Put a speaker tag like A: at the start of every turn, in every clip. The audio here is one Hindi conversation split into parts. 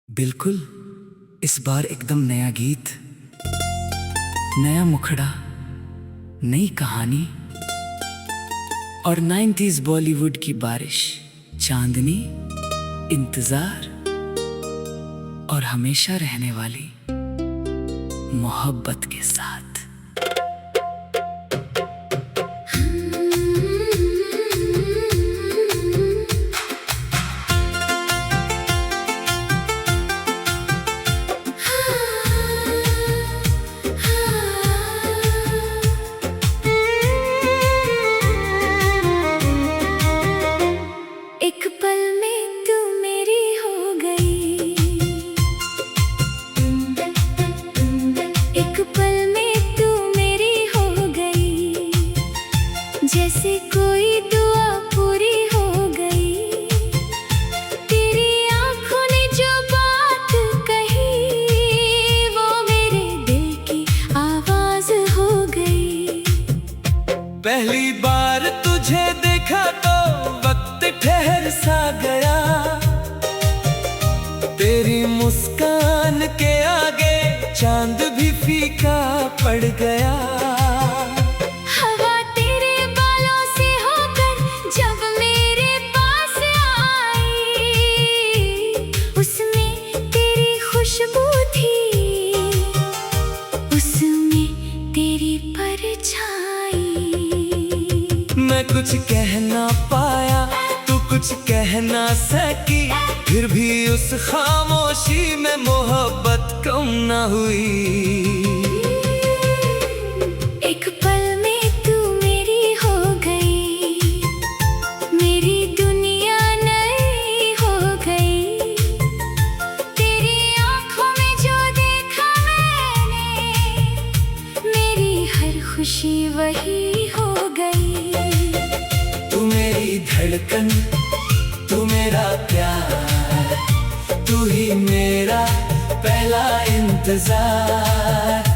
A: बिल्कुल, इस बार एकदम नया गीत, नया मुखड़ा, नई कहानी और 90s बॉलीवुड की बारिश, चांदनी, इंतजार और हमेशा रहने वाली मोहब्बत के साथ।
B: एक पल में तू मेरी हो गई, एक पल में तू मेरी हो गई, जैसे कोई दुआ पूरी हो गई। तेरी आंखों ने जो बात कही, वो मेरे दिल की आवाज हो गई।
A: पहली बार तुझे देखा तो वक्त ठहर सा गया, तेरी मुस्कान के आगे चांद भी फीका पड़ गया।
B: हवा तेरे बालों से होकर जब मेरे पास आई, उसमें तेरी खुशबू थी, उसमें तेरी परछाई।
A: मैं कुछ कह ना पाया, तू कुछ कह ना सकी, फिर भी उस खामोशी में मोहब्बत कम ना हुई।
B: एक पल में तू मेरी हो गई, मेरी दुनिया नई हो गई। तेरी आंखों में जो देखा मैंने, मेरी हर खुशी वही हो गई।
A: तू मेरी धड़कन, तू मेरा प्यार, तू ही मेरा पहला इंतजार।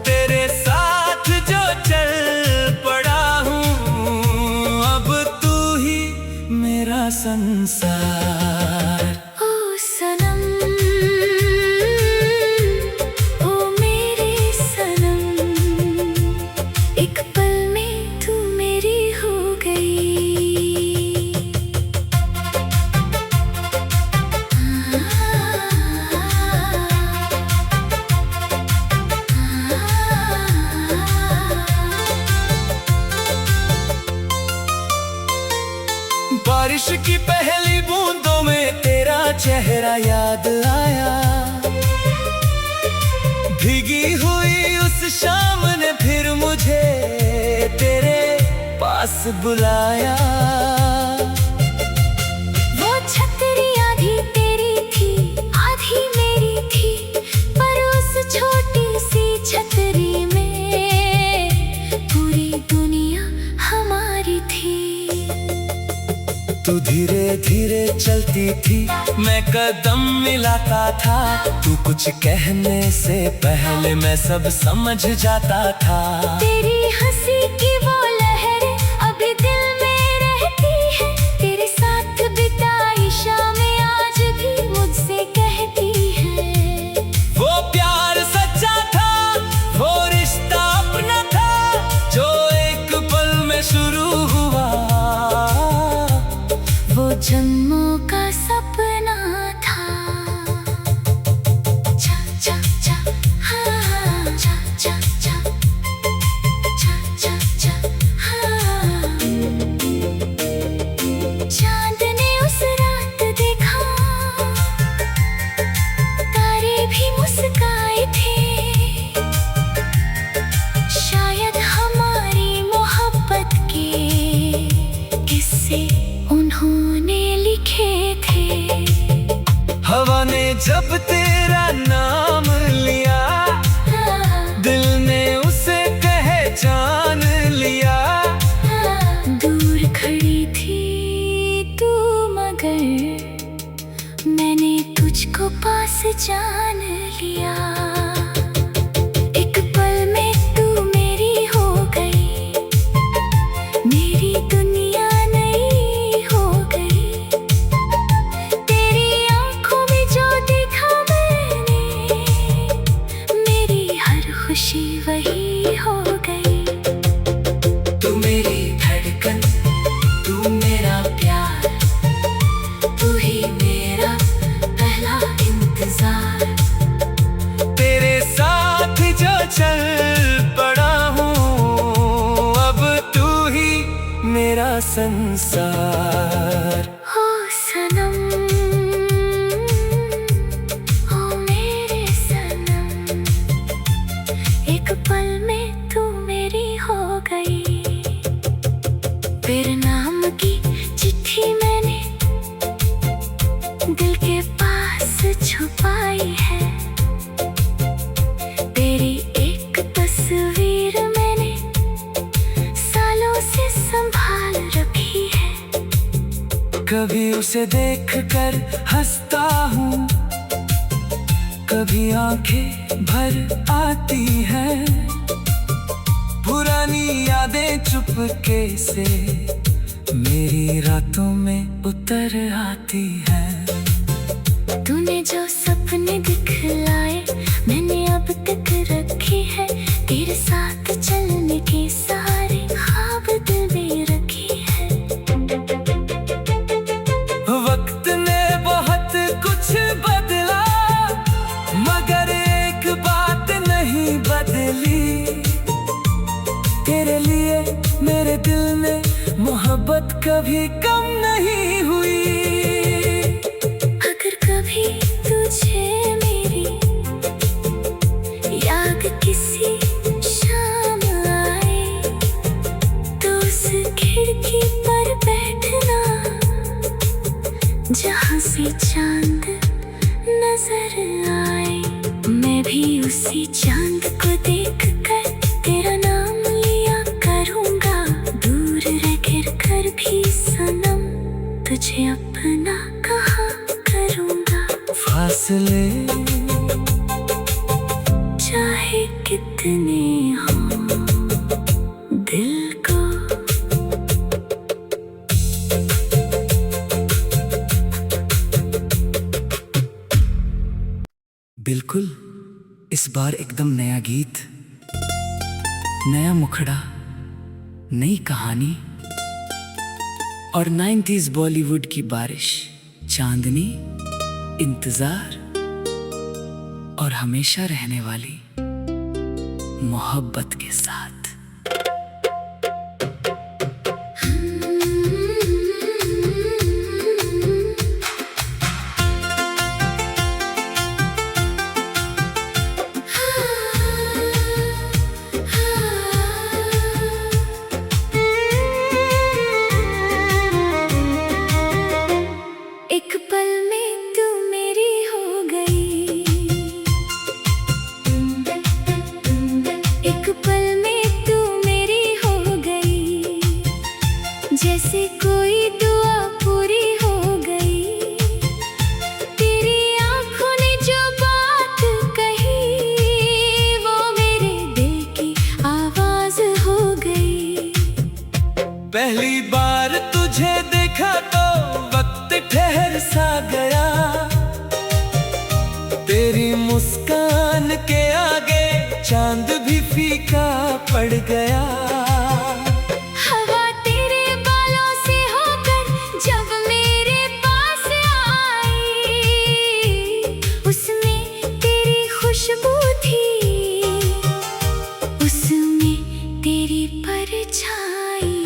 A: तेरे साथ जो चल पड़ा हूँ, अब तू ही मेरा संसार।
B: ओ सनम, ओ मेरे सनम, एक पल में तू मेरी हो गई।
A: बारिश की पहली बूंदों में तेरा चेहरा याद आया, भीगी हुई उस शाम ने फिर मुझे तेरे पास बुलाया।
B: वो छतरी आधी तेरी थी, आधी मेरी थी, पर उस छोटी सी छतरी में पूरी दुनिया हमारी थी।
A: तू धीरे धीरे चलती थी, मैं कदम मिलाता था, तू कुछ कहने से पहले मैं सब समझ जाता था।
B: तेरी हंसी की वो लहरें अभी दिल में रहती है, तेरे साथ बिताई शामें आज भी मुझसे कहती है।
A: वो प्यार सच्चा था, वो रिश्ता अपना था, जो एक पल में शुरू हुआ,
B: वो जन्मों का सपना था। चा चा चा, हाँ, चा चा चा, चा चा चा, हाँ। चांद ने उस रात देखा, तारे भी मुस्काए थे, शायद हमारी मोहब्बत के किस्से उन्होंने लिखे थे।
A: हवा ने जब तेरा नाम लिया, दिल ने उसे पहचान लिया।
B: दूर खड़ी थी तू मगर मैंने तुझको पास जान लिया। एक पल में तू मेरी हो गई, मेरी दुनिया नई हो गई। तेरी आंखों में जो देखा
A: संसार।
B: ओ सनम, ओ मेरे सनम, एक पल में तू मेरी हो गई। तेरे नाम की चिट्ठी मैंने दिल के पास छुपाई है। तेरी एक तस्वीर मैंने सालों से संभाल रखी है।
A: कभी उसे देखकर हंसता हूँ, कभी आंखें भर आती हैं। पुरानी यादें चुपके से मेरी रातों में उतर आती हैं।
B: तूने जो सपने दिखलाए मैंने अब तक रखे हैं। तेरे साथ चलने के सारे ख्वाब दिल में रखे हैं।
A: वक्त ने बहुत कुछ बदला मगर एक बात नहीं बदली। तेरे लिए मेरे दिल में मोहब्बत कभी कम नहीं हुई।
B: अगर कभी तुझे मेरी याद किसी शाम आए तो उस खिड़की पर बैठना जहाँ से चांद नजर आए। मैं भी उसी चांद को देखकर तेरा नाम लिया करूँगा। दूर रह कर भी सनम तुझे अपना कहा करूँगा।
A: फासले
B: चाहे कितने हों दिल को
A: बिल्कुल इस बार एकदम नया गीत, नया मुखड़ा, नई कहानी और 90s बॉलीवुड की बारिश, चांदनी, इंतजार और हमेशा रहने वाली मोहब्बत के साथ।
B: एक पल में तू मेरी हो गई। एक पल में तू मेरी हो गई। जैसे कोई दुआ पूरी हो गई। तेरी आंखों ने जो बात कही वो मेरे दिल की आवाज हो गई।
A: पहली बार तुझे देखा तो वक्त ठहर सा गया। तेरी मुस्कान के आगे चांद भी फीका पड़ गया।
B: हवा तेरे बालों से होकर जब मेरे पास आई उसमें तेरी खुशबू थी। उसमें तेरी परछाई।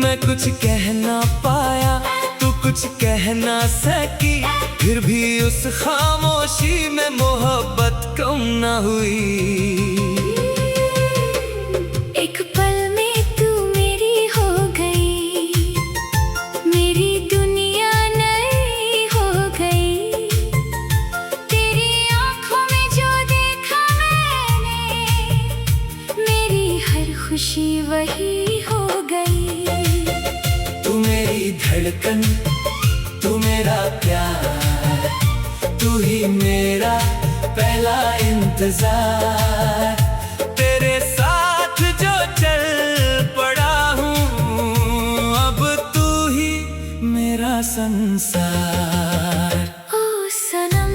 A: मैं कुछ कह ना पाया, तू कुछ कह ना सकी। फिर भी उस खामोशी में मोहब्बत कम ना हुई।
B: एक पल में तू मेरी हो गई। मेरी दुनिया नई हो गई। तेरी आंखों में जो देखा मैंने मेरी हर खुशी वही हो गई।
A: तू मेरी धड़कन, तू मेरा प्यार, तू ही मेरा पहला इंतजार। तेरे साथ जो चल पड़ा हूँ अब तू ही मेरा संसार।
B: ओ सनम,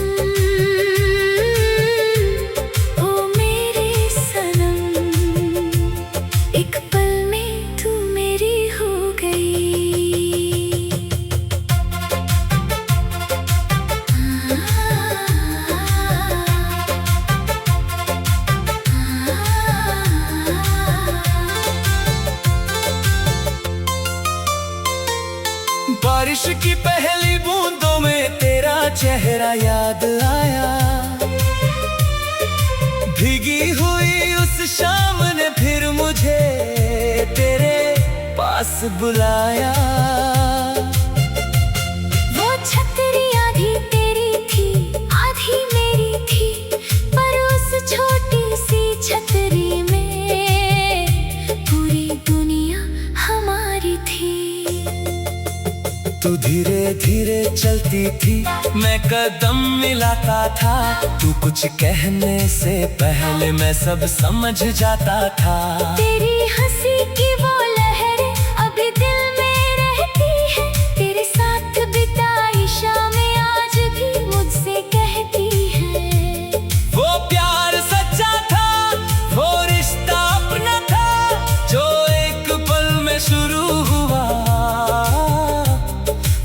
B: ओ मेरे सनम, एक पल में तू मेरी हो गई।
A: चेहरा याद आया। भीगी हुई उस शाम ने फिर मुझे तेरे पास बुलाया।
B: वो छतरी आधी तेरी थी आधी मेरी थी, पर उस छोटी सी छतरी में पूरी दुनिया हमारी थी।
A: तू धीरे धीरे चलती थी, मैं कदम मिलाता था। तू कुछ कहने से पहले मैं सब समझ जाता था।
B: तेरी हंसी की वो लहरें अभी दिल में रहती है, तेरे साथ बिताई शामें आज भी मुझसे कहती है।
A: वो प्यार सच्चा था, वो रिश्ता अपना था, जो एक पल में शुरू हुआ।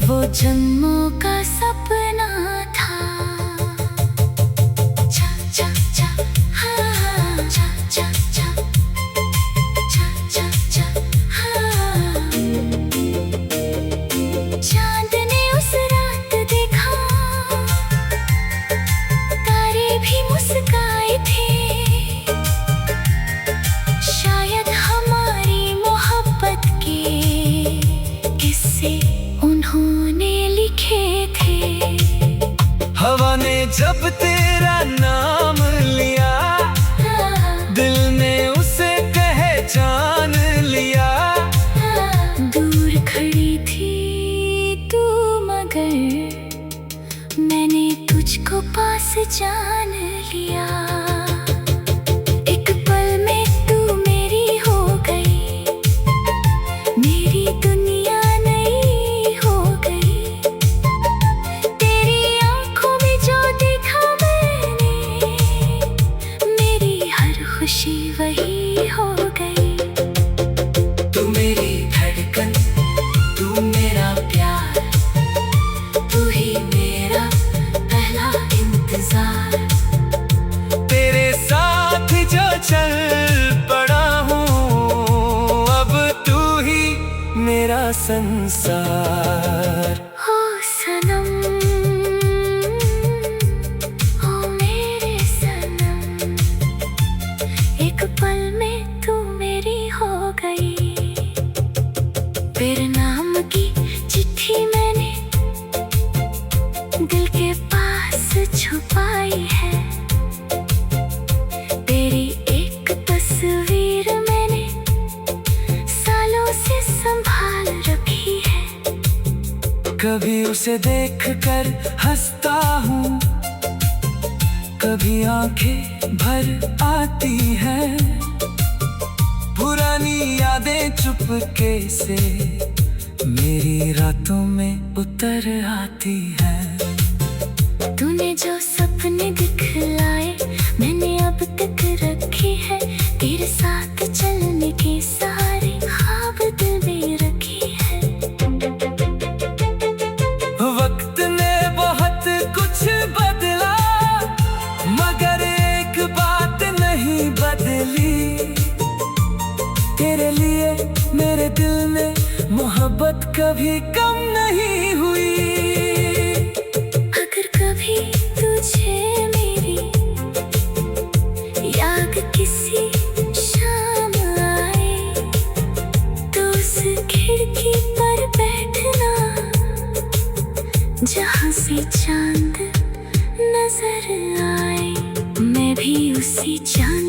B: वो जन्मों का सपना था। चा चा चा हाँ, चा चा चा चा चा चा हाँ। चांद ने उस रात देखा, तारे भी मुस्काए थे। शायद हमारी मोहब्बत के किस्से उन्होंने लिखे थे।
A: हवा ने जब तेरा नाम लिया, दिल ने उसे पहचान लिया।
B: दूर खड़ी थी तू मगर मैंने तुझको पास जान लिया। एक पल में तू मेरी हो गई, मेरी दुनिया नई हो गई। तेरी आंखों में जो देखा मैंने, मेरी हर खुशी वही हो गई।
A: तू मेरी धड़कन, तू मेरा प्यार, तू ही मेरा पहला इंतजार। तेरे साथ जो चल पड़ा हूँ, अब तू ही मेरा संसार।
B: ओ सनम, ओ मेरे सनम, एक पल में तू मेरी हो गई। तेरे नाम की चिट्ठी मैंने दिल के पास छुपाई है। तेरी एक तस्वीर मैंने सालों से संभाल रखी है।
A: कभी उसे देखकर हंसता हूँ, कभी आंखें भर आती हैं। पुरानी यादें चुपके से मेरी रातों में उतर आती हैं।
B: तूने जो सपने दिखलाए मैंने अब तक रखे हैं। तेरे साथ चलने के सारे ख्वाब दिल में रखे हैं।
A: वक्त ने बहुत कुछ बदला, मगर एक बात नहीं बदली। तेरे लिए मेरे दिल में मोहब्बत कभी कम नहीं हुई।
B: अगर कभी तुझे मेरी याद किसी शाम आए, तो उस खिड़की पर बैठना जहाँ से चांद नजर आए। मैं भी उसी चांद